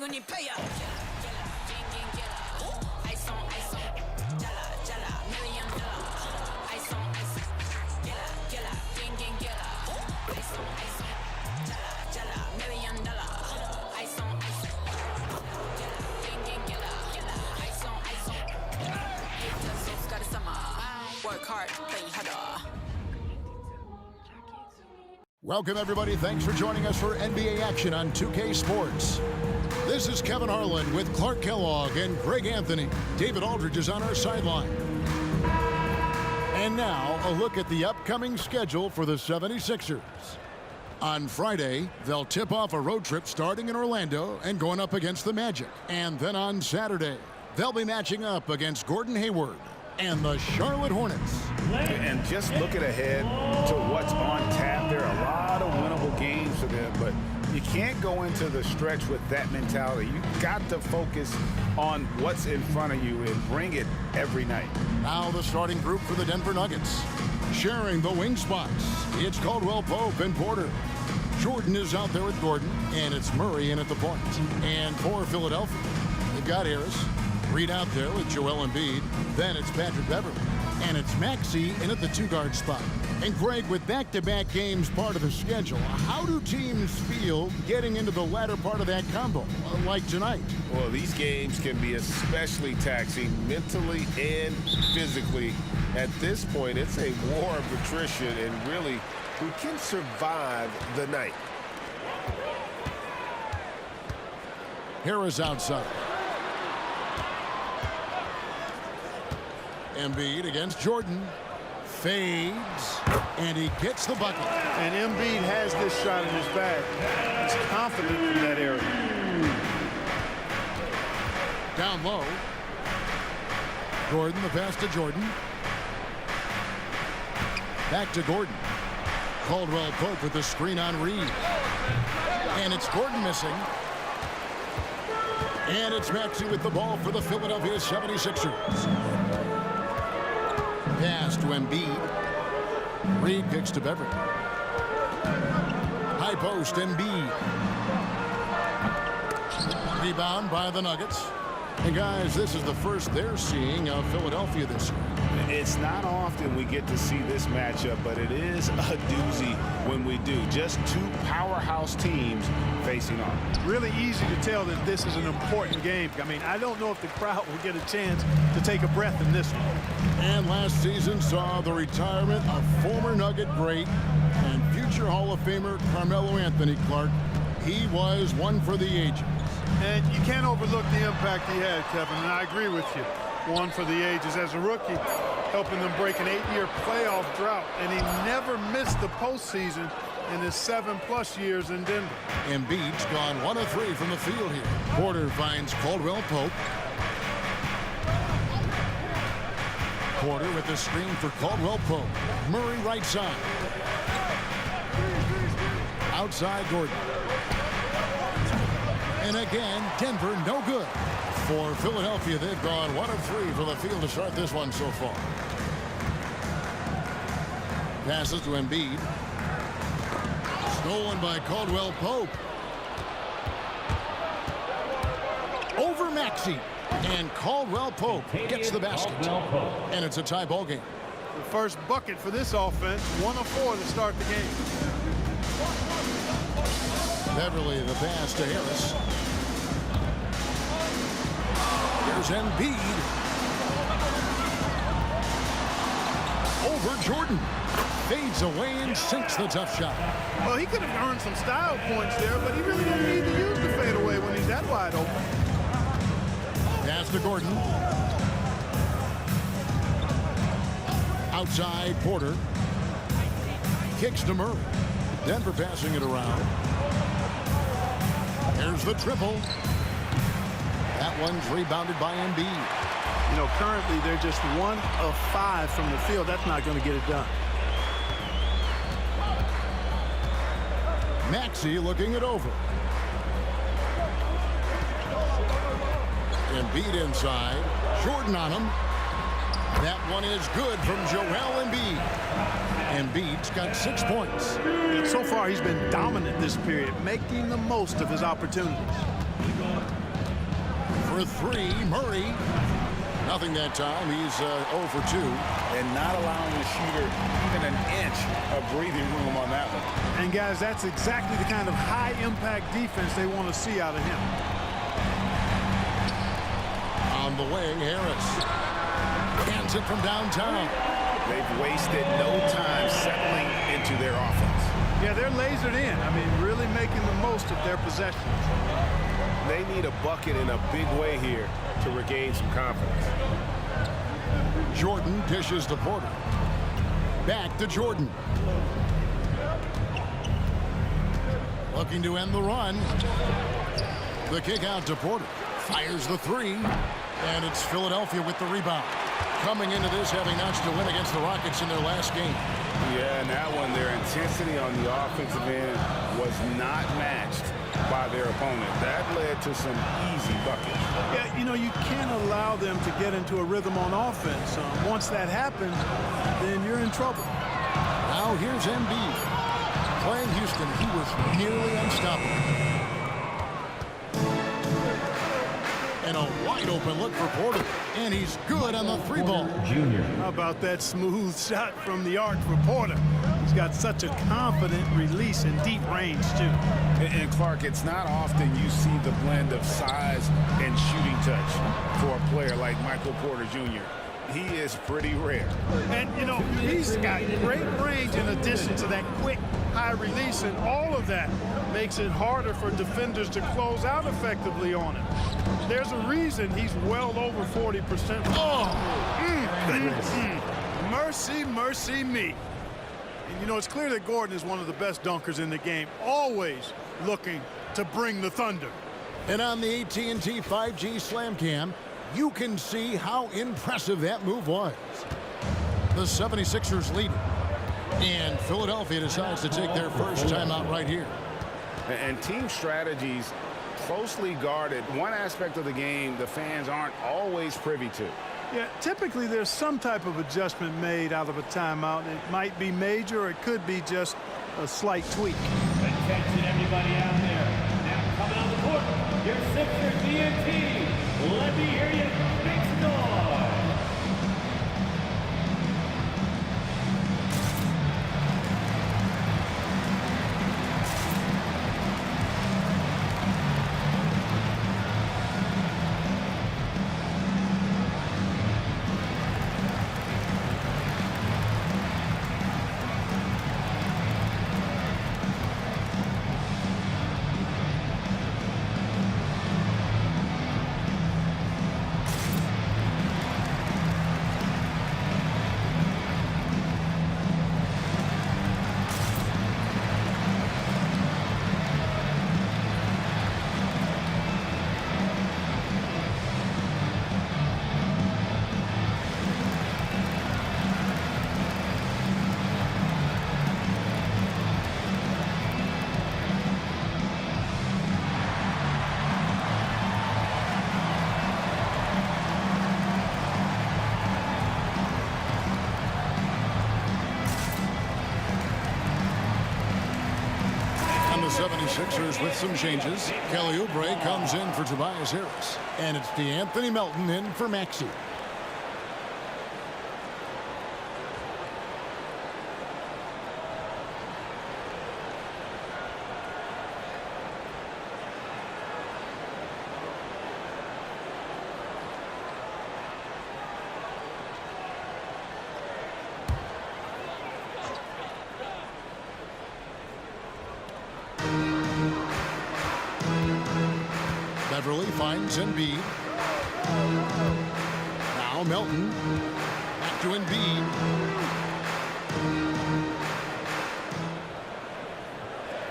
when you pay up. Ice on, jala, jala, $1 million. Ice on, gilla, gang, gilla. Ice on, jala, jala, $1 million. Ice on, gang, gilla. Ice on, hey, just so got a summer. Work hard, play harder. Welcome, everybody. Thanks for joining us for NBA action on 2K Sports. This is Kevin Harlan with Clark Kellogg and Greg Anthony. David Aldridge is on our sideline. And now, a look at the upcoming schedule for the 76ers. On Friday, they'll tip off a road trip starting in Orlando and going up against the Magic. And then on Saturday, they'll be matching up against Gordon Hayward and the Charlotte Hornets. And just looking ahead to what's on tap, there are a lot of winnable games for them, but you can't go into the stretch with that mentality. You've got to focus on what's in front of you and bring it every night. Now the starting group for the Denver Nuggets. Sharing the wing spots, it's Caldwell Pope and Porter. Jordan is out there with Gordon, and it's Murray in at the point. And for Philadelphia, they've got Harris. Reed out there with Joel Embiid. Then it's Patrick Beverley. And it's Maxey in at the two-guard spot. And Greg, with back-to-back games part of the schedule, how do teams feel getting into the latter part of that combo, like tonight? Well, these games can be especially taxing mentally and physically. At this point, it's a war of attrition, and really, who can survive the night? Harris outside. Embiid against Jordan. Fades. And he gets the bucket. And Embiid has this shot in his bag. He's confident in that area. Down low. Gordon, the pass to Jordan. Back to Gordon. Caldwell Pope with the screen on Reed. And it's Gordon missing. And it's Maxey with the ball for the Philadelphia 76ers. Pass to Embiid. Reed picks to Beverley. High post, Embiid. Rebound by the Nuggets. And guys, this is the first they're seeing of Philadelphia this year. It's not often we get to see this matchup, but it is a doozy when we do. Just two powerhouse teams facing off. Really easy to tell that this is an important game. I mean, I don't know if the crowd will get a chance to take a breath in this one. And last season saw the retirement of former Nugget great and future Hall of Famer Carmelo Anthony Clark. He was one for the ages. And you can't overlook the impact he had, Kevin, and I agree with you. One for the ages as a rookie, helping them break an 8-year playoff drought, and he never missed the postseason in his 7+ years in Denver. Embiid's gone 1 of 3 from the field here. Porter finds Caldwell Pope. Porter with the screen for Caldwell Pope. Murray right side. Outside Gordon. And again, Denver no good. For Philadelphia, they've gone 1 of 3 from the field to start this one so far. Passes to Embiid. Stolen by Caldwell Pope. Over Maxey. And Caldwell Pope gets the basket. And it's a tie ball game. The first bucket for this offense, 1 of 4 to start the game. Beverley, the pass to Harris. Here's Embiid. Over Jordan. Fades away and sinks the tough shot. Well, he could have earned some style points there, but he really didn't need to use the fadeaway when he's that wide open. Pass to Gordon. Outside Porter. Kicks to Murray. Denver passing it around. Here's the triple. That one's rebounded by Embiid. You know, currently they're just 1 of 5 from the field. That's not going to get it done. Maxey looking it over. Embiid inside. Jordan on him. That one is good from Joel Embiid. Embiid's got 6 points. And so far, he's been dominant this period, making the most of his opportunities. for three. Murray. Nothing that time. He's 0 for 2. And not allowing the shooter even an inch of breathing room on that one. And, guys, that's exactly the kind of high-impact defense they want to see out of him. On the wing, Harris. Cans it from downtown. They've wasted no time settling into their offense. Yeah, they're lasered in. I mean, really making the most of their possessions. They need a bucket in a big way here to regain some confidence. Jordan dishes to Porter. Back to Jordan. Looking to end the run. The kick out to Porter. Fires the three. And it's Philadelphia with the rebound. Coming into this having notched a win against the Rockets in their last game. Yeah, and that one, their intensity on the offensive end was not matched by their opponent. That led to some easy buckets. Yeah, you know, you can't allow them to get into a rhythm on offense. Once that happens, then you're in trouble. Now here's Embiid. Playing Houston, he was nearly unstoppable. And a wide-open look for Porter. And he's good on the three ball. How about that smooth shot from the arc for Porter? He's got such a confident release in deep range, too. And Clark, it's not often you see the blend of size and shooting touch for a player like Michael Porter Jr. He is pretty rare. And, you know, he's got great range in addition to that quick, high release, and all of that makes it harder for defenders to close out effectively on him. There's a reason he's well over 40%. Mercy, mercy me. And, you know, it's clear that Gordon is one of the best dunkers in the game, always looking to bring the thunder. And on the AT&T 5G Slam Cam, you can see how impressive that move was. The 76ers lead. And Philadelphia decides to take their first timeout right here. And team strategies closely guarded. One aspect of the game the fans aren't always privy to. Yeah, typically there's some type of adjustment made out of a timeout. It might be major, or it could be just a slight tweak. Attention, everybody out there. Now coming on the court, your Sixers DNT. Let me hear you. Make noise. The 76ers with some changes. Kelly Oubre comes in for Tobias Harris. And it's DeAnthony Melton in for Maxey. Beverly finds Embiid. Now Melton. Back to Embiid.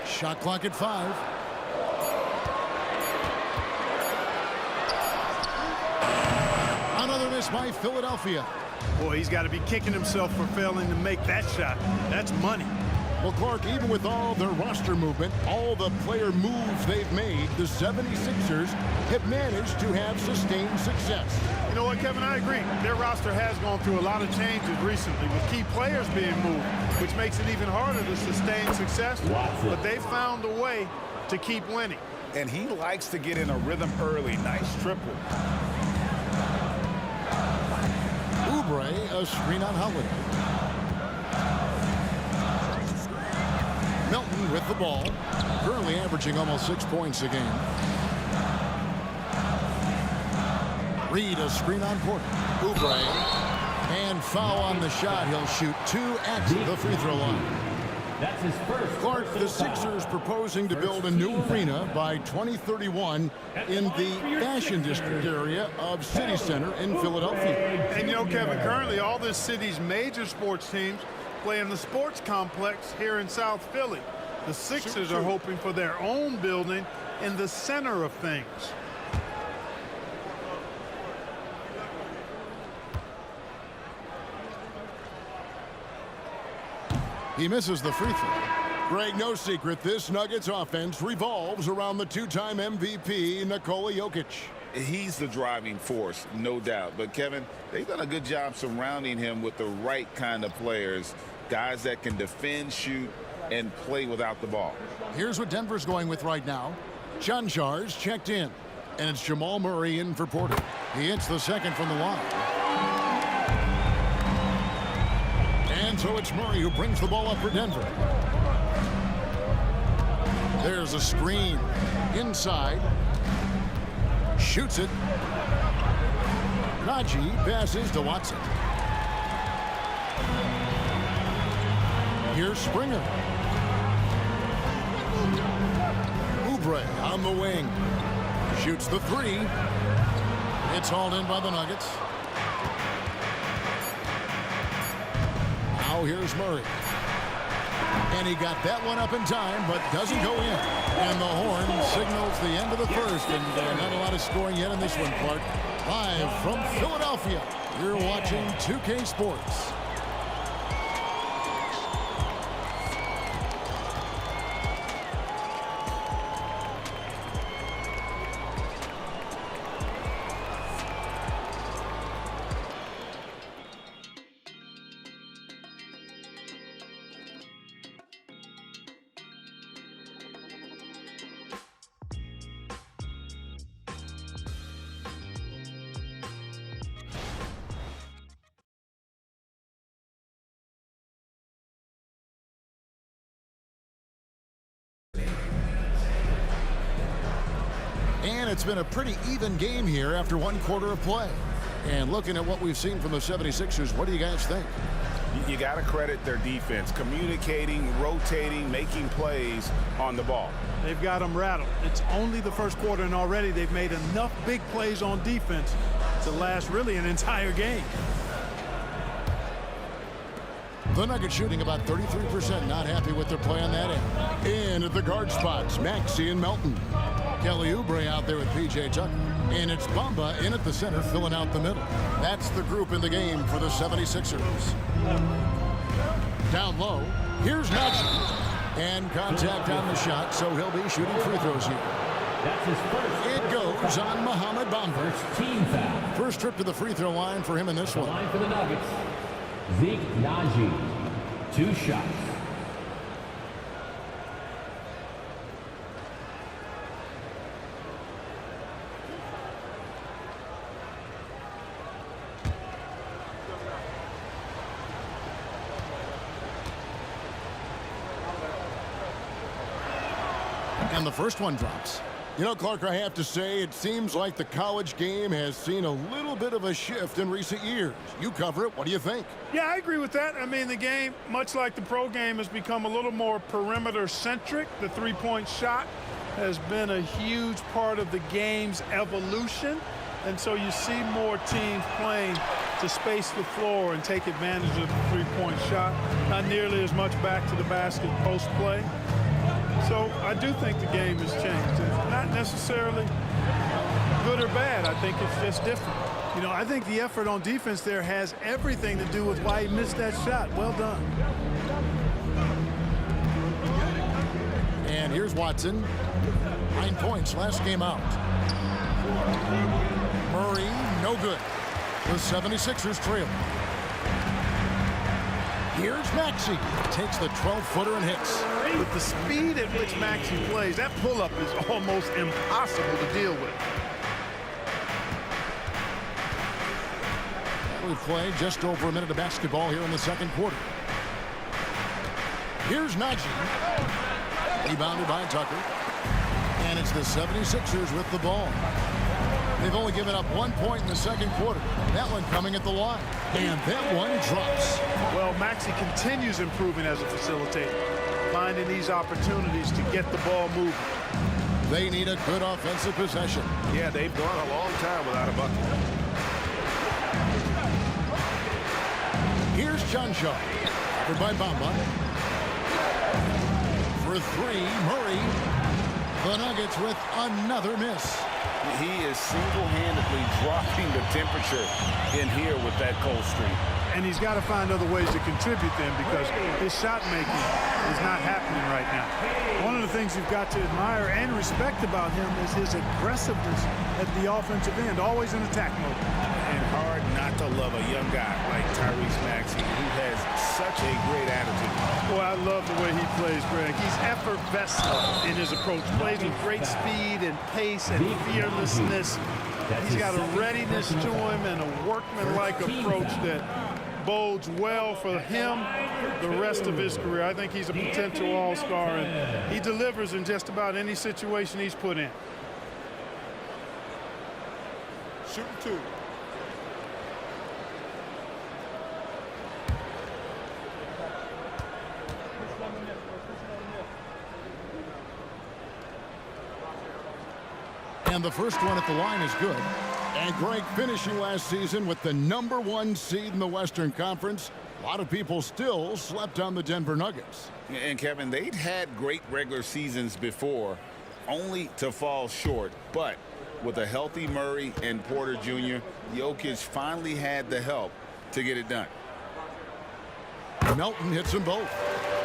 Shot clock at 5. Another miss by Philadelphia. Boy, he's got to be kicking himself for failing to make that shot. That's money. Well, Clark, even with all their roster movement, all the player moves they've made, the 76ers have managed to have sustained success. You know what, Kevin? I agree. Their roster has gone through a lot of changes recently with key players being moved, which makes it even harder to sustain success. But they found a way to keep winning. and he likes to get in a rhythm early. Nice triple. Oubre, a screen on Holiday. Melton with the ball, currently averaging almost 6 points a game. Reed, a screen on Porter. Oubre, and foul on the shot. He'll shoot 2 at the free throw line. That's his first. Clark, the Sixers proposing to build a new arena by 2031 in the Fashion District area of City Center in Philadelphia. And you know, Kevin, currently all this city's major sports teams play in the sports complex here in South Philly. The Sixers are hoping for their own building in the center of things. He misses the free throw. Greg, no secret, this Nuggets offense revolves around the 2-time MVP, Nikola Jokic. He's the driving force, no doubt. But, Kevin, they've done a good job surrounding him with the right kind of players, guys that can defend, shoot, and play without the ball. Here's what Denver's going with right now. Chanchar's checked in, and it's Jamal Murray in for Porter. He hits the second from the line. And so it's Murray who brings the ball up for Denver. There's a screen inside. Shoots it. Najee passes to Watson. Here's Springer. Oubre on the wing. Shoots the 3. It's hauled in by the Nuggets. Now here's Murray. And he got that one up in time, but doesn't go in. And the horn signals the end of the first. And not a lot of scoring yet in this one, Clark. Live from Philadelphia, you're watching 2K Sports. And it's been a pretty even game here after one quarter of play. And looking at what we've seen from the 76ers, what do you guys think? You got to credit their defense, communicating, rotating, making plays on the ball. They've got them rattled. It's only the first quarter, and already they've made enough big plays on defense to last really an entire game. The Nuggets shooting about 33%, not happy with their play on that end. In at the guard spots, Maxey and Melton. Kelly Oubre out there with P.J. Tucker. And it's Bamba in at the center, filling out the middle. That's the group in the game for the 76ers. Down low, here's Najee. And contact on the shot, so he'll be shooting free throws here. That's his first. It goes on Mohamed Bamba. First team foul. First trip to the free throw line for him in this The one. line for the Nuggets. Zeke Najee. 2 shots. And the first one drops. You know, Clark, I have to say, it seems like the college game has seen a little bit of a shift in recent years. You cover it. What do you think? Yeah, I agree with that. I mean, the game, much like the pro game, has become a little more perimeter-centric. The three-point shot has been a huge part of the game's evolution. And so you see more teams playing to space the floor and take advantage of the three-point shot. Not nearly as much back to the basket post play. So I do think the game has changed. It's not necessarily good or bad. I think it's just different. You know, I think the effort on defense there has everything to do with why he missed that shot. Well done. And here's Watson. 9 points last game out. Murray, no good. The 76ers trail. Here's Maxey. Takes the 12-footer and hits. With the speed at which Maxey plays, that pull-up is almost impossible to deal with. We've played just over a minute of basketball here in the second quarter. Here's Najee. Rebounded by Tucker. And it's the 76ers with the ball. They've only given up 1 point in the second quarter. That one coming at the line. And that one drops. Well, Maxey continues improving as a facilitator, finding these opportunities to get the ball moving. They need a good offensive possession. Yeah, they've gone a long time without a bucket. Here's John Shaw. Covered by Bamba. For three, Murray. The Nuggets with another miss. He is single-handedly dropping the temperature in here with that cold streak. And he's got to find other ways to contribute then, because his shot making is not happening right now. One of the things you've got to admire and respect about him is his aggressiveness at the offensive end, always in attack mode. And hard not to love a young guy like Tyrese Maxey, who has such a great attitude. Boy, I love the way he plays, Greg. He's effervescent in his approach. Plays with great speed and pace and fearlessness. He's got a readiness to him and a workman-like approach that bodes well for him the rest of his career. I think he's a potential all-star, and he delivers in just about any situation he's put in. Shooting two. And the first one at the line is good. And Greg, finishing last season with the #1 seed in the Western Conference, a lot of people still slept on the Denver Nuggets. And Kevin, they'd had great regular seasons before, only to fall short. But with a healthy Murray and Porter Jr., Jokic finally had the help to get it done. Melton hits them both.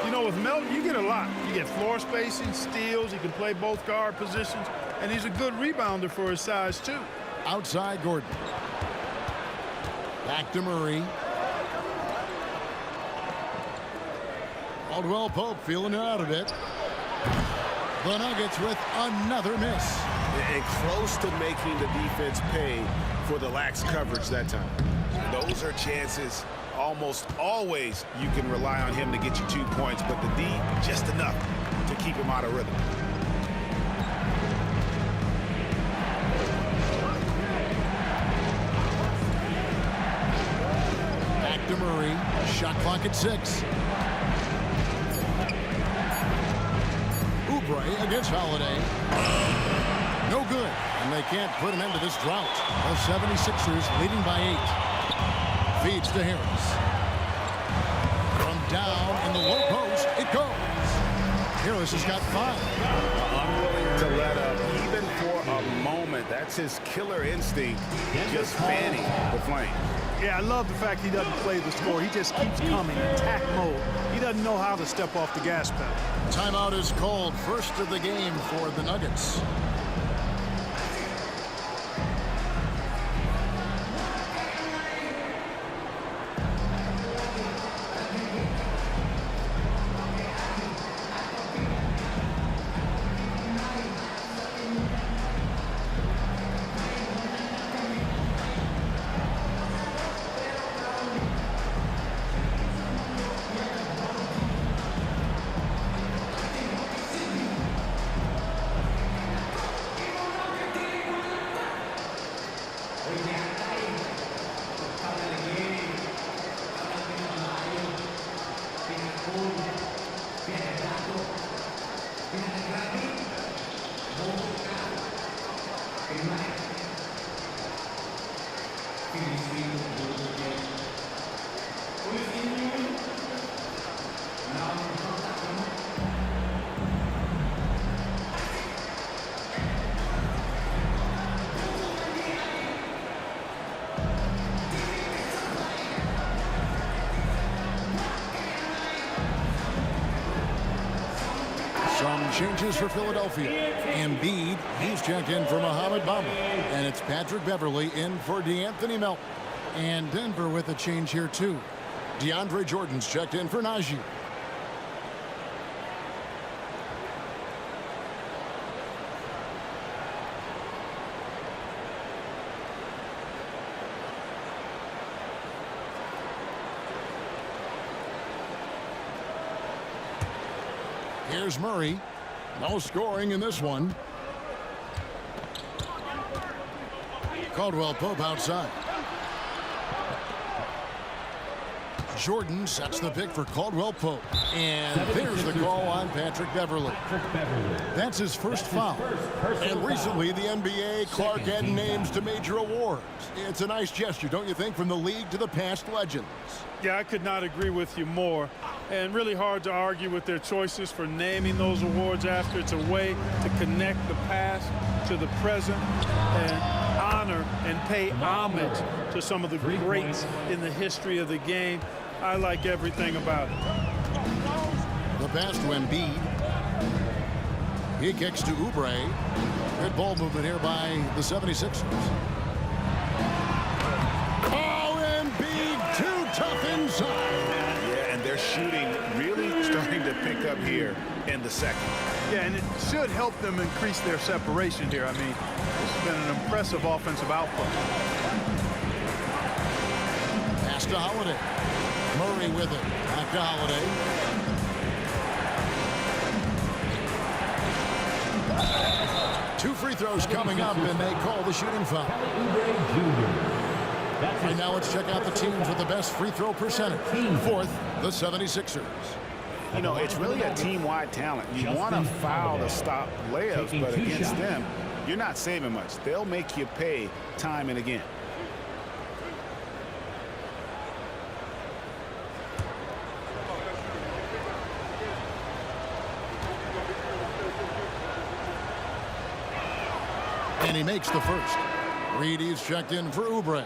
You know, with Melton, you get a lot. You get floor spacing, steals. He can play both guard positions. And he's a good rebounder for his size, too. Outside Gordon. Back to Murray. Caldwell Pope feeling out of it. The Nuggets with another miss. And close to making the defense pay for the lax coverage that time. Those are chances almost always you can rely on him to get you 2 points, but the D, just enough to keep him out of rhythm. Back to Murray. Shot clock at 6. Oubre against Holiday. No good. And they can't put an end to this drought. The 76ers leading by 8. Feeds to Harris. From down in the low post, it goes. Harris has got 5. Unwilling to let up, even for a moment. That's his killer instinct, just fanning the flame. Yeah, I love the fact he doesn't play the score. He just keeps coming, attack mode. He doesn't know how to step off the gas pedal. Timeout is called. First of the game for the Nuggets. Some changes for Philadelphia. Embiid, he's checked in for Mohamed Bamba. And it's Patrick Beverley in for DeAnthony Melton. And Denver with a change here, too. DeAndre Jordan's checked in for Najee. Here's Murray. No scoring in this one. Caldwell Pope outside. Jordan sets the pick for Caldwell Pope. And there's the call on Patrick Beverley. That's his first foul. And recently, the NBA, Clark added names to major awards. It's a nice gesture, don't you think, from the league to the past legends? Yeah, I could not agree with you more. And really hard to argue with their choices for naming those awards after. It's a way to connect the past to the present and honor and pay homage to some of the greats in the history of the game. I like everything about it. The pass to Embiid. He kicks to Oubre. Good ball movement here by the 76ers. Oh, Embiid, too tough inside. Yeah, and they're shooting really starting to pick up here in the second. Yeah, and it should help them increase their separation here. I mean, this has been an impressive offensive output. Pass to Holiday. Murray with it. Back to Holiday. Two free throws coming up, and they call the shooting foul. Right now, let's check out the teams with the best free throw percentage. Fourth, the 76ers. You know, it's really a team-wide talent. You want to foul to stop layups, but against them, you're not saving much. They'll make you pay time and again. And he makes the first. Reed, he's checked in for Oubre.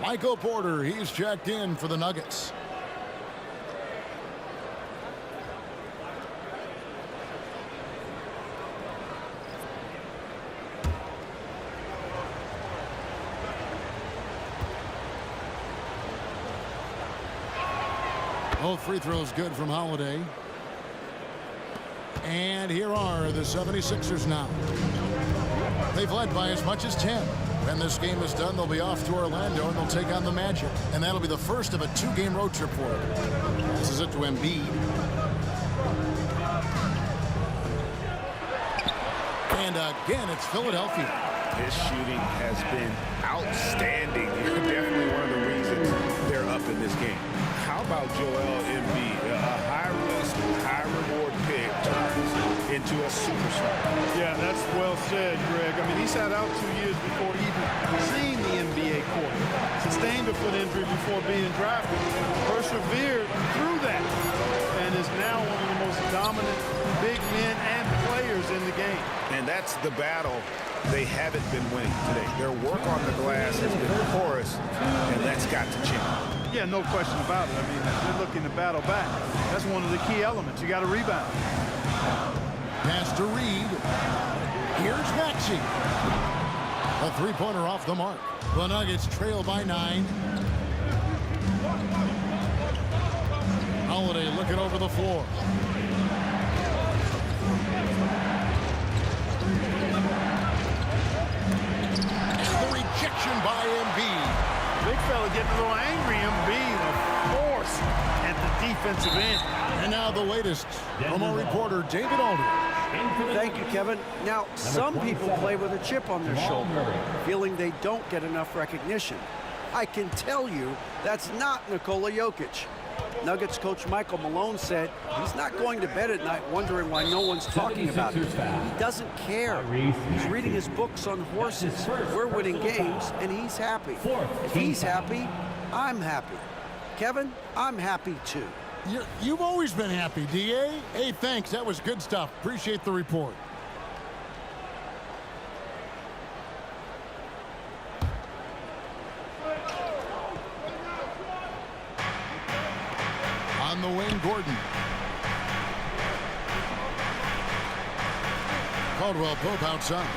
Michael Porter, he's checked in for the Nuggets. Both free throws good from Holiday. And here are the 76ers now. They've led by as much as 10. When this game is done, they'll be off to Orlando and they'll take on the Magic. And that'll be the first of a two-game road trip for them. This is it to Embiid. And again, it's Philadelphia. His shooting has been outstanding. Definitely one of the reasons they're up in this game. How about Joel Embiid? A high-risk, high-reward pick turns into a superstar. Yeah, that's well said, Greg. I mean, he sat out 2 years before even seeing the NBA court. Sustained a foot injury before being drafted. Persevered through that and is now one of the most dominant big men and players in the game. And that's the battle they haven't been winning today. Their work on the glass has been porous, and that's got to change. Yeah, no question about it. I mean, they're looking to battle back. That's one of the key elements. You got to rebound. Pass to Reed. Here's Maxey. A three-pointer off the mark. The Nuggets trail by 9. Holiday looking over the floor. And the rejection by Embiid. Big fella getting a little angry. Embiid, a force at the defensive end. And now the latest from our reporter, David Aldridge. Thank you, Kevin. Now, some people play with a chip on their shoulder, feeling they don't get enough recognition. I can tell you that's not Nikola Jokic. Nuggets coach Michael Malone said he's not going to bed at night wondering why no one's talking about him. He doesn't care. He's reading his books on horses. We're winning games, and he's happy. If he's happy, I'm happy. Kevin, I'm happy too. You've always been happy, D.A. Hey, thanks. That was good stuff. Appreciate the report. On the wing, Gordon. Caldwell Pope outside.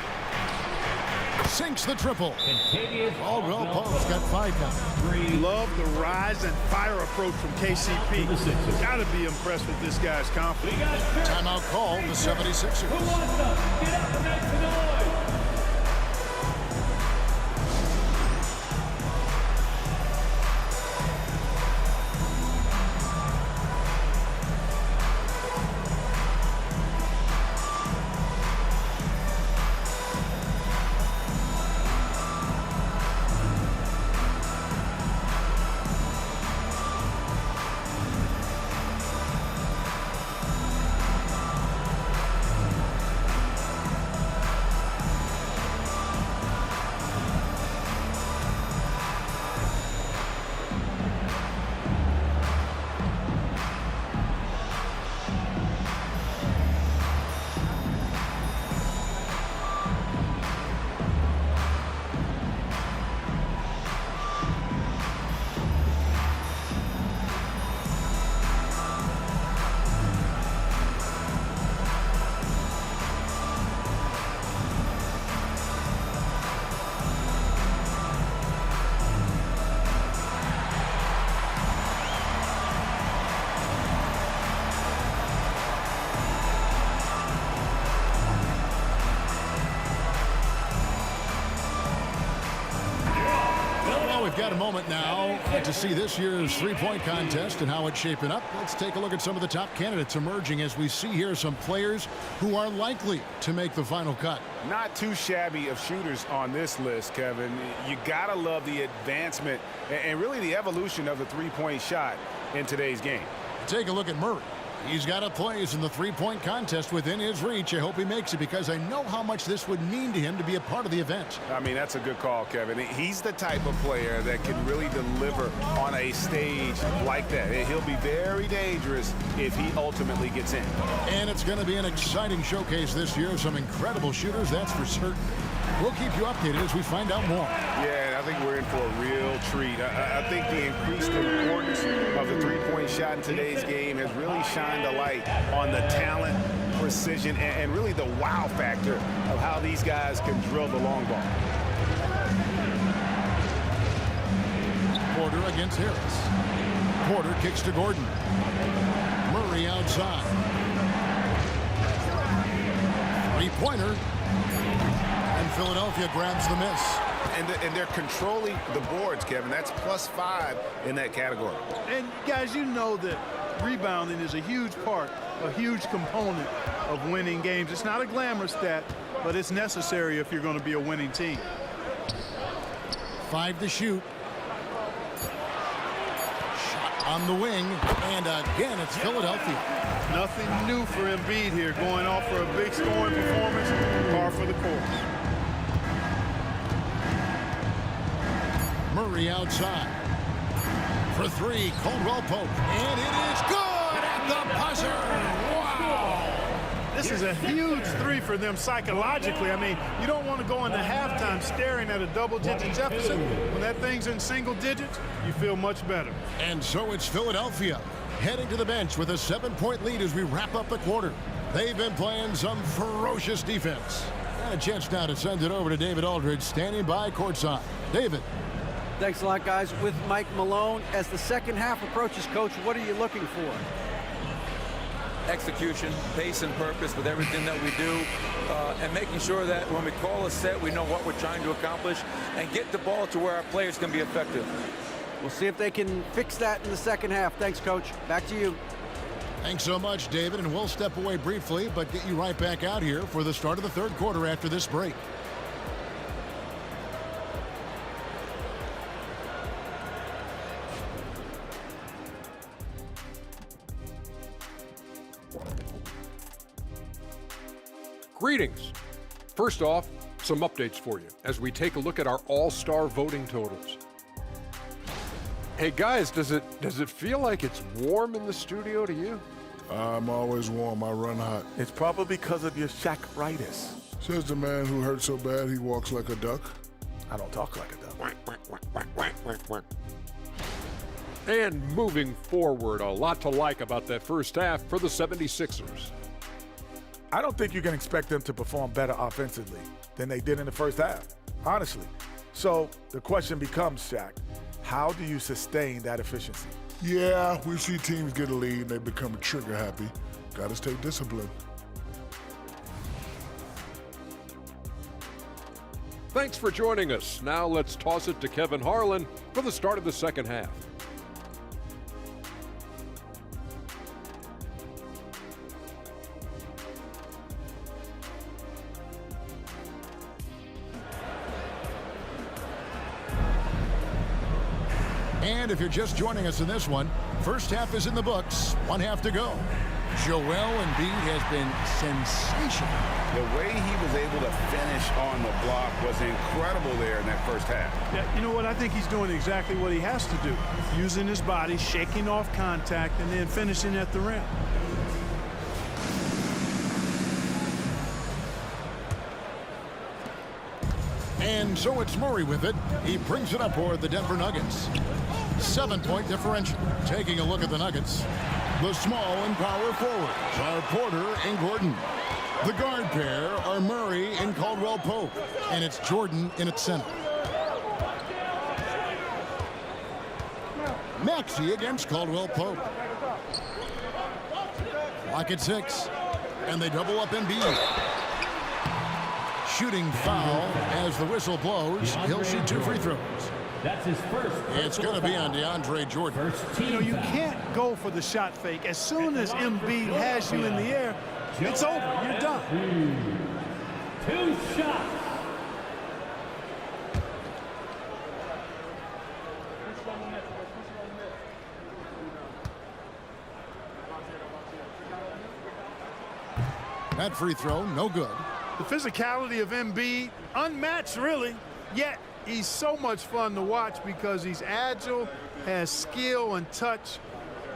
sinks the triple. Contagious Caldwell Pope's got 5 now. Love the rise and fire approach from KCP. Got to be impressed with this guy's confidence. Timeout call, the 76ers. Who wants them? Get up and make some noise. We've got a moment now to see this year's three-point contest and how it's shaping up. Let's take a look at some of the top candidates emerging as we see here some players who are likely to make the final cut. Not too shabby of shooters on this list, Kevin. You gotta love the advancement and really the evolution of the three-point shot in today's game. Take a look at Murray. He's got a place in the three-point contest within his reach. I hope he makes it because I know how much this would mean to him to be a part of the event. I mean, that's a good call, Kevin. He's the type of player that can really deliver on a stage like that. He'll be very dangerous if he ultimately gets in. And it's going to be an exciting showcase this year. Some incredible shooters, that's for certain. We'll keep you updated as we find out more. Yeah, I think we're in for a real treat. I think the increased importance of the three-point shot in today's game has really shined a light on the talent, precision, and really the wow factor of how these guys can drill the long ball. Porter against Harris. Porter kicks to Gordon. Murray outside. Three-pointer. And Philadelphia grabs the miss. And they're controlling the boards, Kevin. That's +5 in that category. And guys, you know that rebounding is a huge part, a huge component of winning games. It's not a glamour stat, but it's necessary if you're going to be a winning team. 5 to shoot. Shot on the wing, and again, it's Philadelphia. Nothing new for Embiid here, going off for a big scoring performance, par for the course. Murray outside. For 3, Caldwell Pope. And it is good at the buzzer. Wow! This is a huge three for them psychologically. I mean, you don't want to go into halftime staring at a double-digit deficit. When that thing's in single digits, you feel much better. And so it's Philadelphia heading to the bench with a 7-point lead as we wrap up the quarter. They've been playing some ferocious defense. And a chance now to send it over to David Aldridge, standing by courtside. David. Thanks a lot, guys. With Mike Malone, as the second half approaches, Coach, what are you looking for? Execution, pace and purpose with everything that we do, and making sure that when we call a set, we know what we're trying to accomplish and get the ball to where our players can be effective. We'll see if they can fix that in the second half. Thanks, Coach. Back to you. Thanks so much, David, and we'll step away briefly, but get you right back out here for the start of the third quarter after this break. Greetings. First off, some updates for you as we take a look at our all-star voting totals. Hey guys, does it feel like it's warm in the studio to you? I'm always warm. I run hot. It's probably because of your Shaq-ritis. Says the man who hurt so bad he walks like a duck. I don't talk like a duck. And moving forward, a lot to like about that first half for the 76ers. I don't think you can expect them to perform better offensively than they did in the first half. honestly. So the question becomes, Shaq, how do you sustain that efficiency? Yeah, we see teams get a lead and they become trigger happy. Got to stay disciplined. Thanks for joining us. Now let's toss it to Kevin Harlan for the start of the second half. And if you're just joining us in this one, first half is in the books. 1 half to go. Joel Embiid has been sensational. The way he was able to finish on the block was incredible there in that first half. Yeah, you know what? I think he's doing exactly what he has to do. Using his body, shaking off contact, and then finishing at the rim. And so it's Murray with it. He brings it up for the Denver Nuggets. 7-point differential. Taking a look at the Nuggets. The small and power forwards are Porter and Gordon. The guard pair are Murray and Caldwell Pope. And it's Jordan in its center. Maxey against Caldwell Pope. Lock at 6. And they double up Embiid. Shooting foul as the whistle blows. He'll shoot 2 free throws. That's his first. It's going to be on DeAndre Jordan. You know, you can't go for the shot fake. As soon as Embiid has you in the air, it's over. You're done. 2 shots. That free throw, no good. The physicality of Embiid, unmatched really, yet he's so much fun to watch because he's agile, has skill and touch.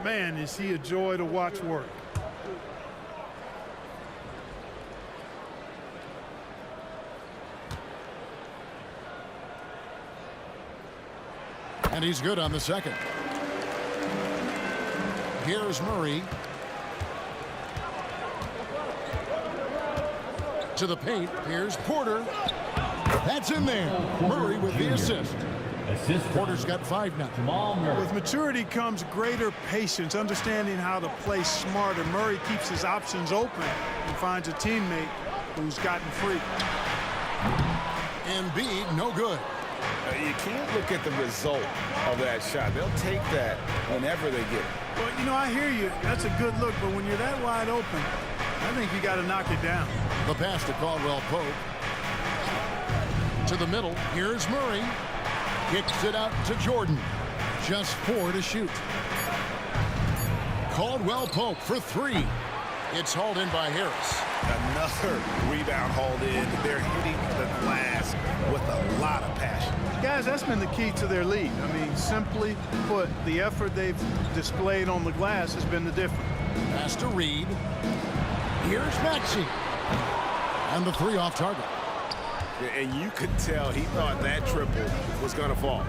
Man, is he a joy to watch work. And he's good on the second. Here's Murray. To the paint. Here's Porter. That's in there. Murray with the assist. Porter's got 5 now. With maturity comes greater patience, understanding how to play smarter. Murray keeps his options open and finds a teammate who's gotten free. Embiid, no good. You can't look at the result of that shot. They'll take that whenever they get it. Well, you know, I hear you. That's a good look, but when you're that wide open, I think you got to knock it down. The pass to Caldwell Pope. To the middle. Here's Murray. Kicks it out to Jordan. Just 4 to shoot. Caldwell Pope for 3. It's hauled in by Harris. Another rebound hauled in. They're hitting the glass with a lot of passion. Guys, that's been the key to their lead. I mean, simply put, the effort they've displayed on the glass has been the difference. Pass to Reed. Here's Maxey. And the 3 off target. And you could tell he thought that triple was going to fall.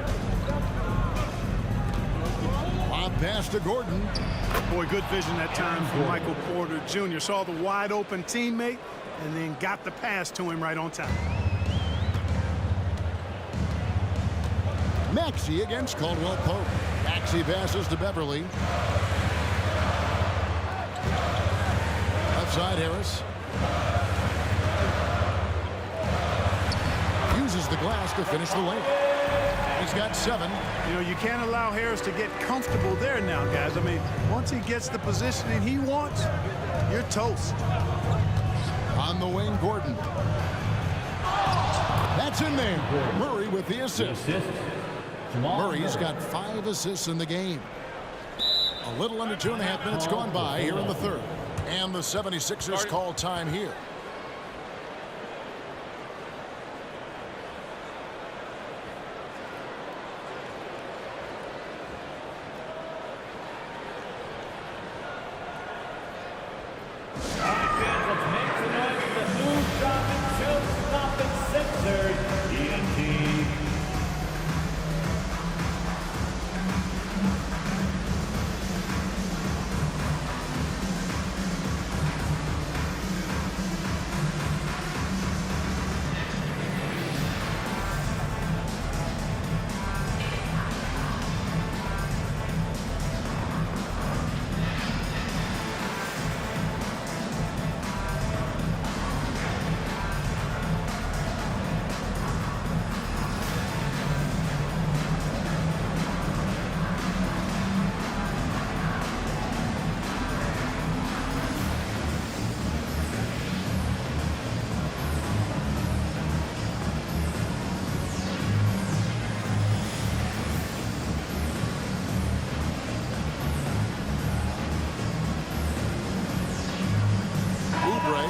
Lob pass to Gordon. Boy, good vision that time from Michael Porter Jr. Saw the wide open teammate and then got the pass to him right on time. Maxey against Caldwell Pope. Maxey passes to Beverly. Left side, Harris. Uses the glass to finish the lane. He's got 7. You know, you can't allow Harris to get comfortable there now, guys. I mean, once he gets the positioning he wants, you're toast. On the wing, Gordon. That's in there. Murray with the assist. Murray's got 5 assists in the game. A little under 2.5 minutes gone by here in the third. And the 76ers call time here.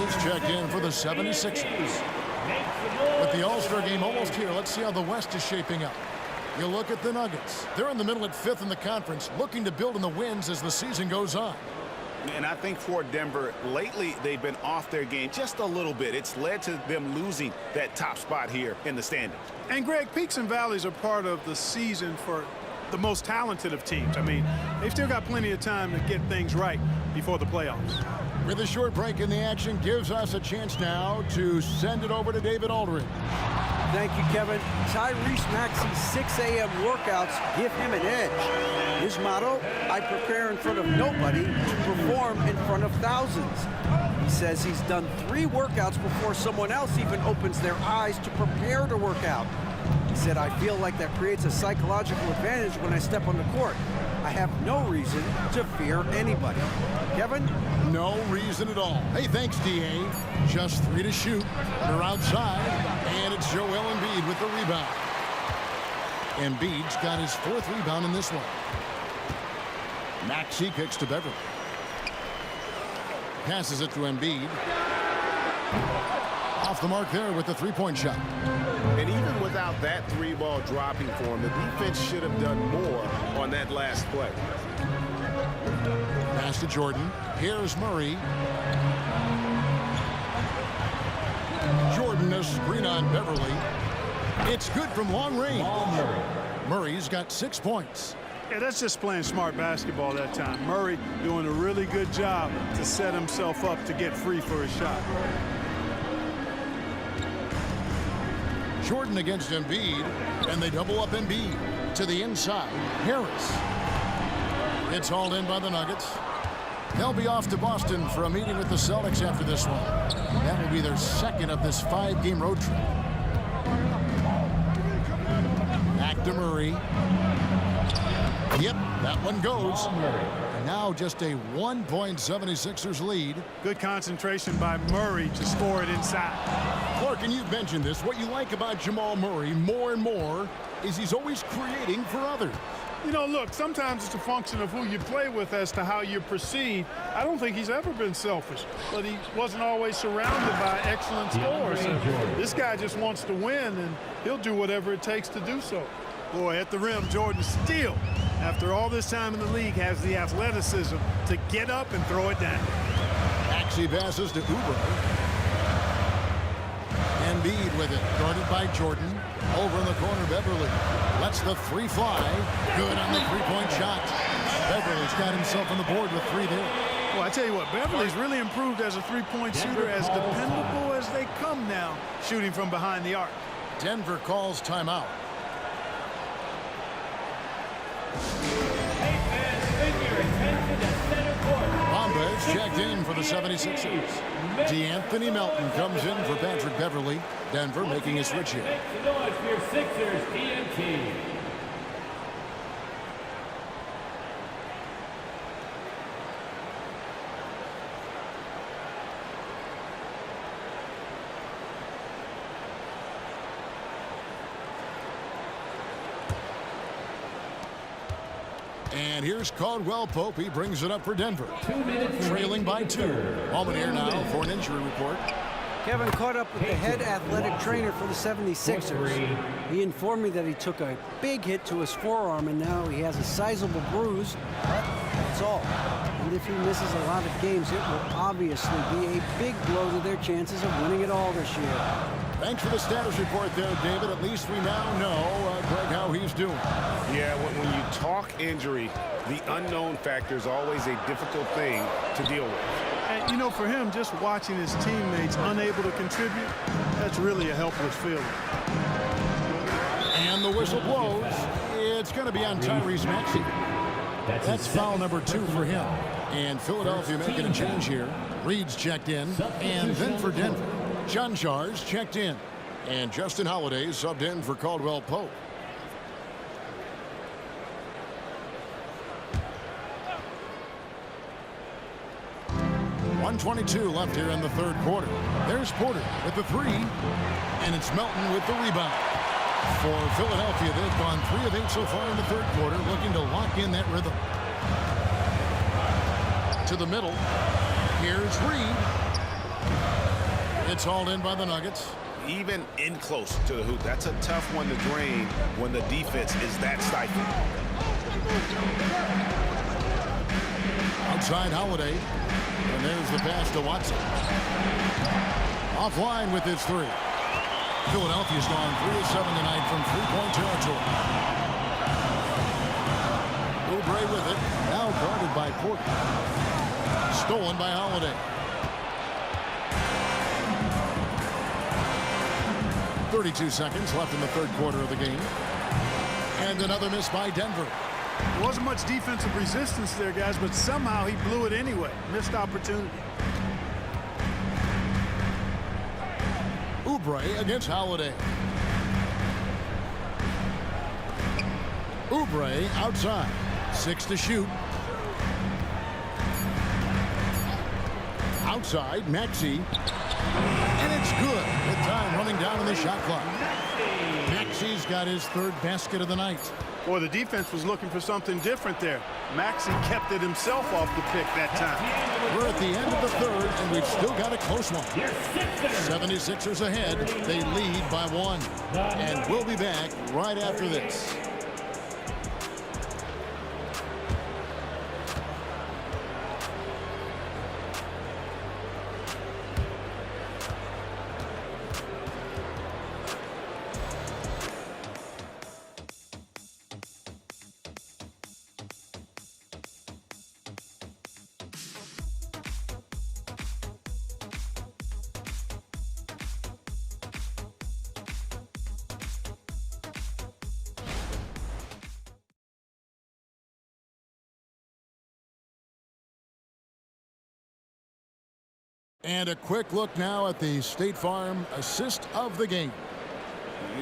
Mills checked in for the 76ers. With the All-Star game almost here, let's see how the West is shaping up. You look at the Nuggets. They're in the middle at 5th in the conference, looking to build in the wins as the season goes on. And I think for Denver, lately they've been off their game just a little bit. It's led to them losing that top spot here in the standings. And Greg, peaks and valleys are part of the season for the most talented of teams. I mean, they've still got plenty of time to get things right before the playoffs. With a short break in the action, gives us a chance now to send it over to David Aldridge. Thank you, Kevin. Tyrese Maxey's 6 a.m. workouts give him an edge. His motto, I prepare in front of nobody to perform in front of thousands. He says he's done 3 workouts before someone else even opens their eyes to prepare to work out. He said, I feel like that creates a psychological advantage when I step on the court. I have no reason to fear anybody. Kevin? No reason at all. Hey, thanks, D.A. Just 3 to shoot. They're outside, and it's Joel Embiid with the rebound. Embiid's got his 4th rebound in this one. Maxey kicks to Beverly. Passes it to Embiid. Off the mark there with the 3-point shot. And even without that 3-ball dropping for him, the defense should have done more on that last play. Pass to Jordan. Here's Murray. Jordan, a screen on Beverly. It's good from long range. Murray's got 6 points. Yeah, that's just playing smart basketball that time. Murray doing a really good job to set himself up to get free for his shot. Jordan against Embiid, and they double up Embiid to the inside. Harris. It's hauled in by the Nuggets. They'll be off to Boston for a meeting with the Celtics after this one. That will be their 2nd of this 5-game road trip. Back to Murray. Yep, that one goes. And now just a 1-point 76ers lead. Good concentration by Murray to score it inside. Clark, and you've mentioned this, what you like about Jamal Murray more and more is he's always creating for others. You know, look, sometimes it's a function of who you play with as to how you proceed. I don't think he's ever been selfish, but he wasn't always surrounded by excellent scorers. This guy just wants to win, and he'll do whatever it takes to do so. Boy, at the rim, Jordan still, after all this time in the league, has the athleticism to get up and throw it down. Maxey passes to Oubre. Embiid with it, guarded by Jordan. Over in the corner, Beverly lets the 3 fly. Good on the 3-point shot. Beverly's got himself on the board with 3 there. Well, I tell you what, Beverly's really improved as a 3-point shooter, as dependable as they come now, shooting from behind the arc. Denver calls timeout. Bombas checked in for the 76ers. DeAnthony Melton comes in for Patrick Beverly. Denver making a switch here. Make some noise for your Sixers, TNT. And here's Caldwell Pope. He brings it up for Denver. Trailing by 2. Moment here now for an injury report. Kevin caught up with the head athletic trainer for the 76ers. He informed me that he took a big hit to his forearm, and now he has a sizable bruise. But that's all. And if he misses a lot of games, it will obviously be a big blow to their chances of winning it all this year. Thanks for the status report there, David. At least we now know, Greg, how he's doing. Yeah, when you talk injury, the unknown factor is always a difficult thing to deal with. And, you know, for him, just watching his teammates unable to contribute, that's really a helpless feeling. And the whistle blows. It's going to be on Tyrese Maxey. That's foul number 2 for him. And Philadelphia making a change here. Reed's checked in. And then for Denver, Janjar's checked in. And Justin Holiday subbed in for Caldwell Pope. .122 left here in the 3rd quarter. There's Porter with the 3, and it's Melton with the rebound. For Philadelphia, they've gone 3 of 8 so far in the 3rd quarter, looking to lock in that rhythm. To the middle, here's Reed. It's hauled in by the Nuggets. Even in close to the hoop, that's a tough one to drain when the defense is that stifling. Outside Holiday. And there's the pass to Watson. Offline with his three. Philadelphia's gone 3 of 7 tonight from three-point territory. Oubre with it. Now guarded by Porter. Stolen by Holiday. 32 seconds left in the third quarter of the game. And another miss by Denver. There wasn't much defensive resistance there, guys, but somehow he blew it anyway. Missed opportunity. Oubre against Holiday. Oubre outside. 6 to shoot. Outside, Maxey. And it's good. With time running down on the shot clock. Maxey's got his third basket of the night. Boy, the defense was looking for something different there. Maxey kept it himself off the pick that time. We're at the end of the third, and we've still got a close one. 76ers ahead. They lead by 1. And we'll be back right after this. And a quick look now at the State Farm assist of the game.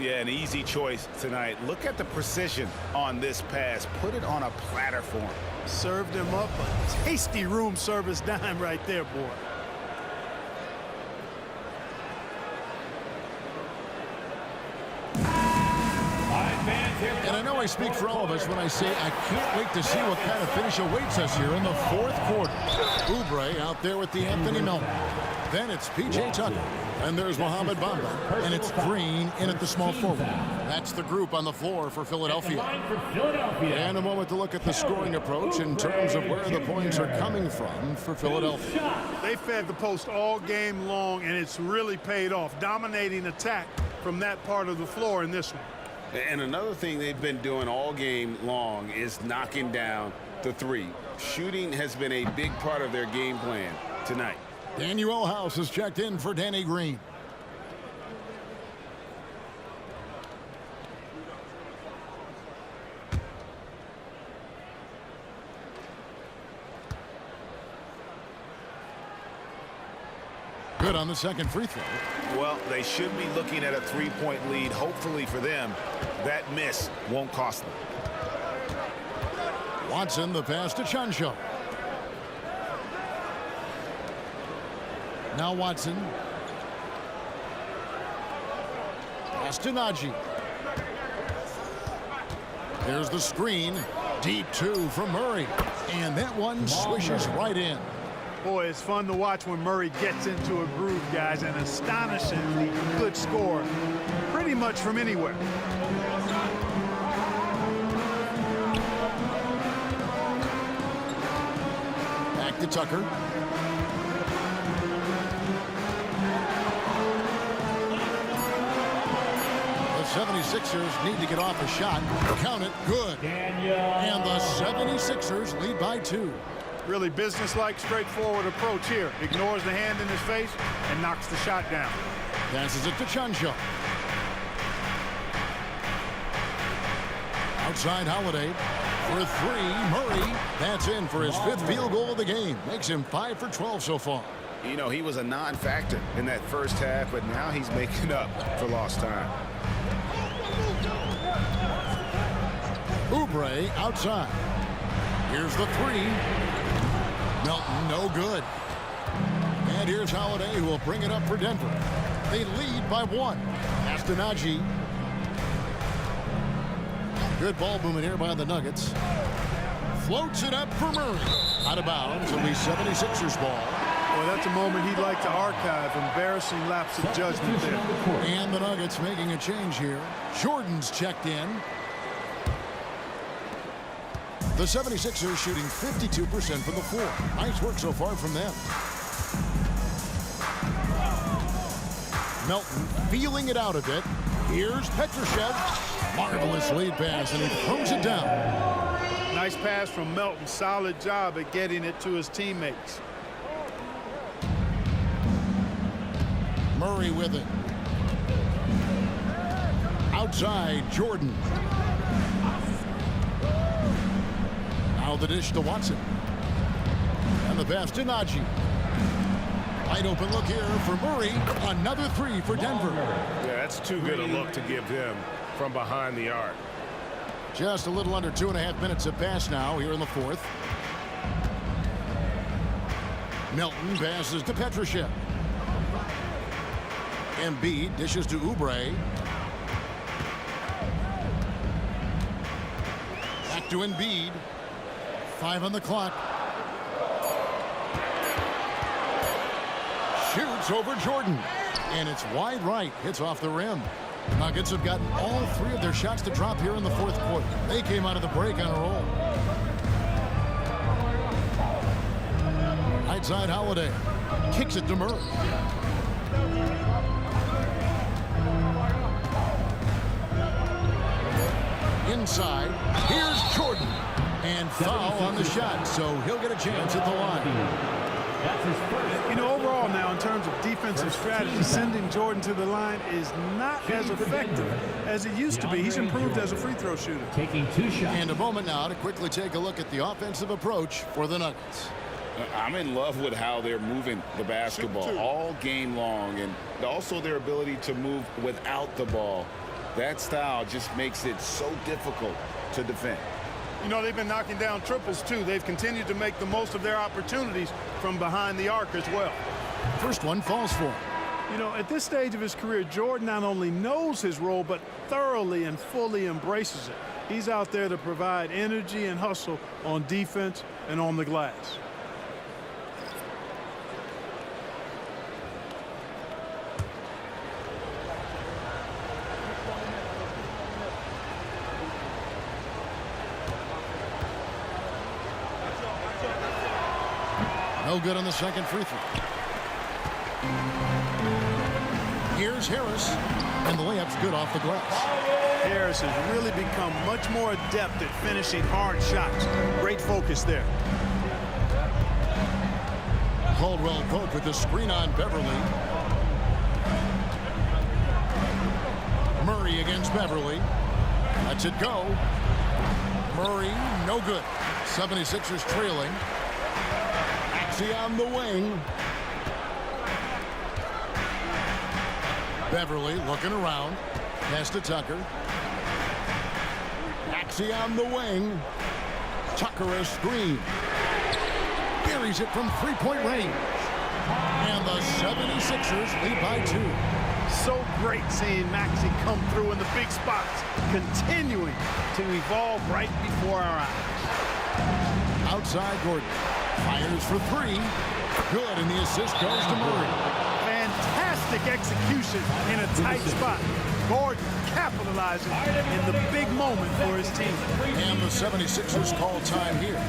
Yeah, an easy choice tonight. Look at the precision on this pass. Put it on a platter for him. Served him up a tasty room service dime right there, boy. And I know I speak for all of us when I say I can't wait to see what kind of finish awaits us here in the fourth quarter. Oubre out there with the Anthony Melton. Then it's P.J. Tucker. And there's Mohamed Bamba. And it's Green in at the small forward. That's the group on the floor for Philadelphia. And a moment to look at the scoring approach in terms of where the points are coming from for Philadelphia. They fed the post all game long, and it's really paid off. Dominating attack from that part of the floor in this one. And another thing they've been doing all game long is knocking down the three. Shooting has been a big part of their game plan tonight. Daniel House has checked in for Danny Green. Good on the second free throw. Well, they should be looking at a three-point lead. Hopefully for them, that miss won't cost them. Watson, the pass to Chuncho. Now Watson. Pass to Najee. There's the screen. Deep two from Murray. And that one swishes right in. Boy, it's fun to watch when Murray gets into a groove, guys. An astonishingly good score. Pretty much from anywhere. Back to Tucker. The 76ers need to get off a shot. Count it. Good. And the 76ers lead by 2. Really businesslike, straightforward approach here. Ignores the hand in his face and knocks the shot down. Passes it to Chuncho. Outside Holiday for 3. Murray. That's in for his 5th field goal of the game. Makes him 5 for 12 so far. You know, he was a non-factor in that first half, but now he's making up for lost time. Oubre outside. Here's the 3. Melton, no good. And here's Holiday, who will bring it up for Denver. They lead by 1. Pass to Najee. Good ball movement here by the Nuggets. Floats it up for Murray. Out of bounds. It'll be 76ers ball. Well, that's a moment he'd like to archive. Embarrassing lapse of judgment there. And the Nuggets making a change here. Jordan's checked in. The 76ers shooting 52% from the floor. Nice work so far from them. Melton feeling it out a bit. Here's Petrushev. Marvelous lead pass, and he throws it down. Nice pass from Melton. Solid job at getting it to his teammates. Murray with it. Outside, Jordan. Now the dish to Watson. And the pass to Najee. Wide open look here for Murray. Another three for Denver. Yeah, that's too good a look to give him from behind the arc. Just a little under 2.5 minutes have passed now here in the fourth. Melton passes to Petrushev. Embiid dishes to Oubre. Back to Embiid. 5 on the clock. Shoots over Jordan. And it's wide right. Hits off the rim. Nuggets have gotten all 3 of their shots to drop here in the fourth quarter. They came out of the break on a roll. Right side, Holiday. Kicks it to Murray. Inside, here's Jordan. And foul on the shot, so he'll get a chance at the line. That's his first. You know, overall now, in terms of defensive strategy, sending Jordan to the line is not as effective as it used to be. He's improved as a free throw shooter. Taking 2 shots. And a moment now to quickly take a look at the offensive approach for the Nuggets. I'm in love with how they're moving the basketball all game long, and also their ability to move without the ball. That style just makes it so difficult to defend. You know, they've been knocking down triples, too. They've continued to make the most of their opportunities from behind the arc as well. First one falls for him. You know, at this stage of his career, Jordan not only knows his role, but thoroughly and fully embraces it. He's out there to provide energy and hustle on defense and on the glass. No good on the second free throw. Here's Harris, and the layup's good off the glass. Harris has really become much more adept at finishing hard shots. Great focus there. Caldwell Pope with the screen on Beverly. Murray against Beverly. Lets it go. Murray, no good. 76ers trailing. On the wing. Beverly looking around. Pass to Tucker. Maxey on the wing. Tucker a screen. Buries it from 3-point range. And the 76ers lead by 2. So great seeing Maxey come through in the big spots, continuing to evolve right before our eyes. Outside Gordon. Fires for 3. Good, and the assist goes to Murray. Fantastic execution in a tight spot. Gordon capitalizing in the big moment for his team. And the 76ers call time here.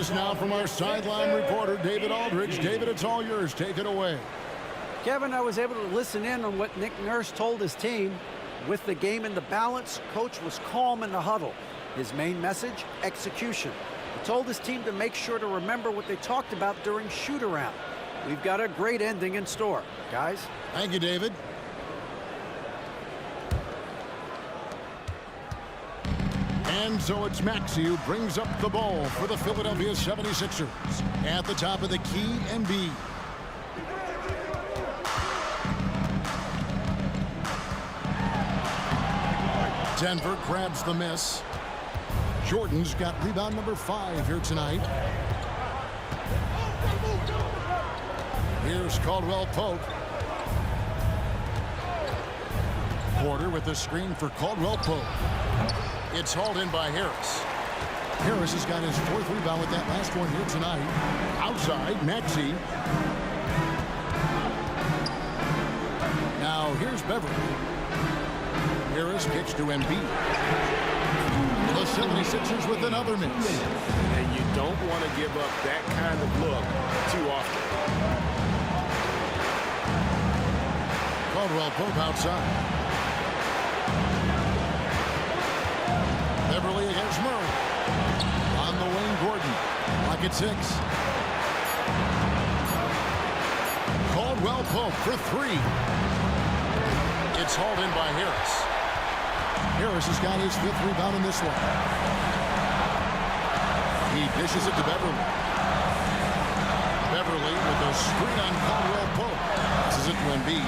us now from our sideline reporter, David Aldridge. David, it's all yours. Take it away. Kevin, I was able to listen in on what Nick Nurse told his team. With the game in the balance, coach was calm in the huddle. His main message, execution. He told his team to make sure to remember what they talked about during shoot-around. We've got a great ending in store, guys. Thank you, David. And so it's Maxey who brings up the ball for the Philadelphia 76ers. At the top of the key, Embiid. Denver grabs the miss. Jordan's got rebound number 5 here tonight. Here's Caldwell Pope. Porter with the screen for Caldwell Pope. It's hauled in by Harris. Harris has got his 4th rebound with that last one here tonight. Outside, Maxey. Now here's Beverly. Harris kicks to Embiid. The 76ers with another miss. And you don't want to give up that kind of look too often. Caldwell Pope outside. Beverly against Murray. On the wing, Gordon. Lock at 6. Caldwell Pope for 3. It's hauled in by Harris. Harris has got his 5th rebound in this one. He dishes it to Beverly. Beverly with a screen on Caldwell Pope. This is it to Embiid.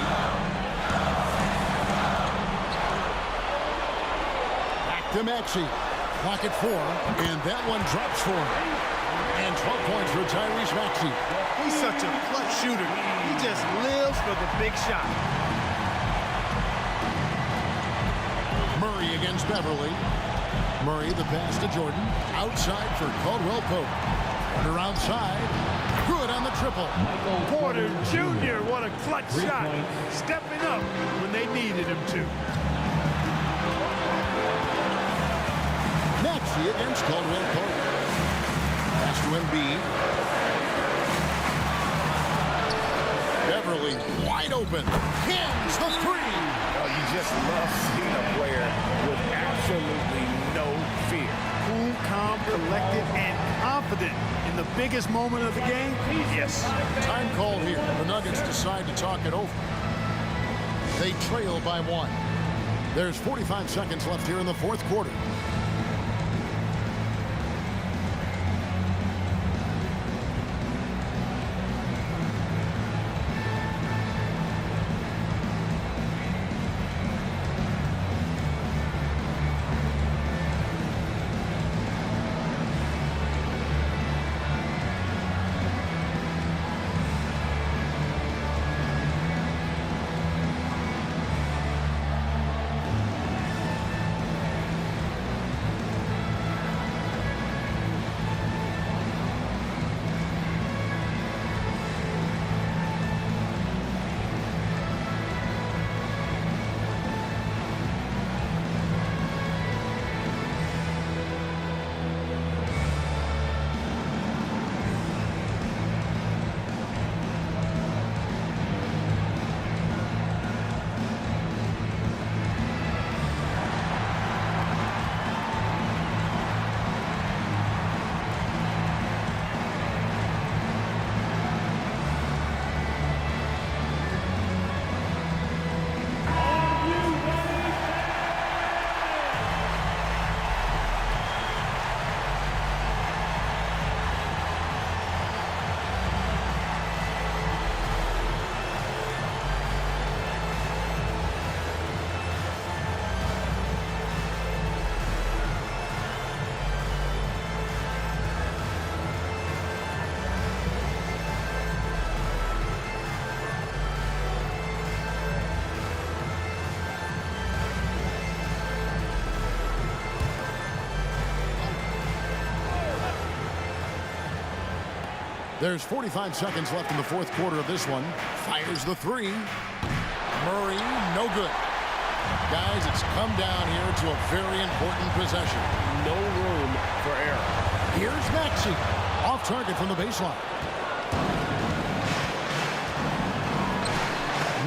Back to Maxey. Clock at 4. And that one drops for him. And 12 points for Tyrese Maxey. He's such a clutch shooter. He just lives for the big shot. Murray against Beverly. Murray the pass to Jordan. Outside for Caldwell Pope. Porter outside. Good on the triple. Porter Jr., what a clutch shot. Stepping up when they needed him to. Maxey against Caldwell Pope. Pass to Embiid. Beverly wide open. Hams the 3. Oh, you just love seeing a player with absolutely no fear. Cool, calm, collected, and confident in the biggest moment of the game. Yes. Time called here. The Nuggets decide to talk it over. They trail by 1. There's 45 seconds left here in the 4th quarter. There's 45 seconds left in the 4th quarter of this one. Fires the 3. Murray, no good. Guys, it's come down here to a very important possession. No room for error. Here's Maxey Off target from the baseline.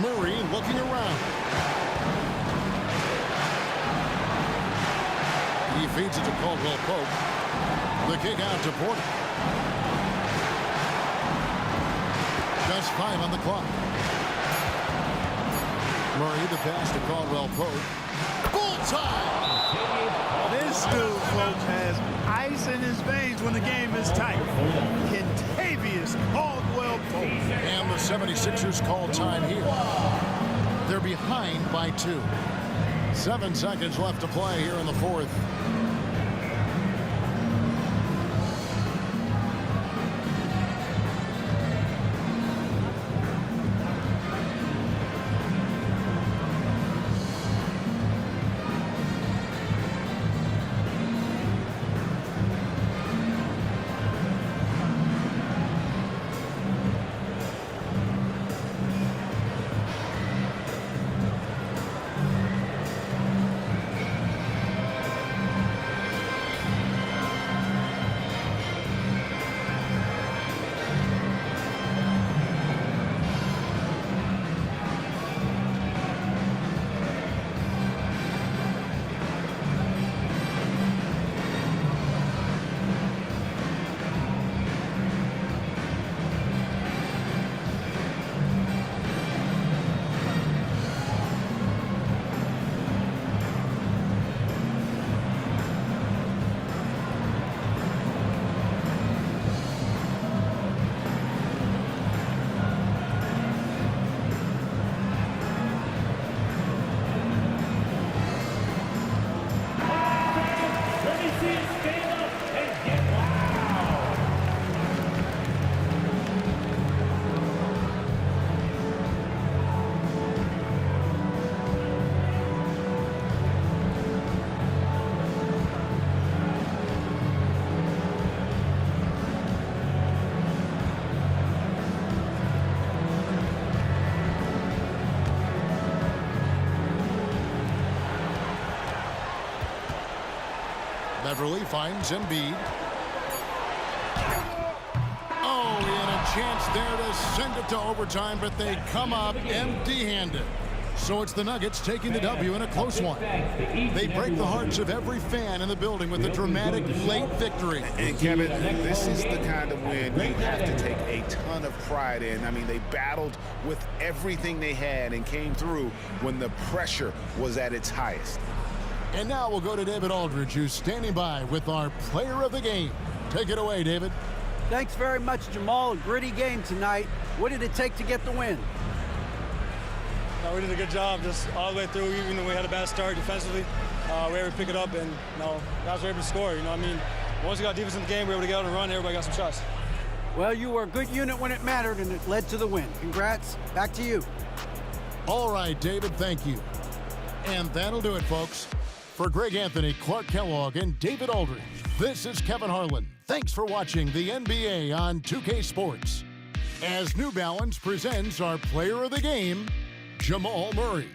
Murray looking around. He feeds it to Caldwell Pope. The kick out to Porter. Just 5 on the clock. Murray the pass to Caldwell Pope. Bullseye! This dude, folks, has ice in his veins when the game is tight. Kentavious Caldwell Pope. And the 76ers call time here. They're behind by 2. 7 seconds left to play here in the fourth. Beverly finds Embiid. Oh, he had a chance there to send it to overtime, but they come up empty-handed. So it's the Nuggets taking the W in a close one. They break the hearts of every fan in the building with a dramatic late victory. And Kevin, this is the kind of win you have to take a ton of pride in. I mean, they battled with everything they had and came through when the pressure was at its highest. And now we'll go to David Aldridge, who's standing by with our player of the game. Take it away, David. Thanks very much, Jamal. A gritty game tonight. What did it take to get the win? We did a good job just all the way through. Even though we had a bad start defensively, we were able to pick it up, and guys were able to score. Once we got defense in the game, we were able to get out and run. Everybody got some shots. Well, you were a good unit when it mattered, and it led to the win. Congrats. Back to you. All right, David, thank you. And that'll do it, folks. For Greg Anthony, Clark Kellogg, and David Aldridge, this is Kevin Harlan. Thanks for watching the NBA on 2K Sports. As New Balance presents our player of the game, Jamal Murray.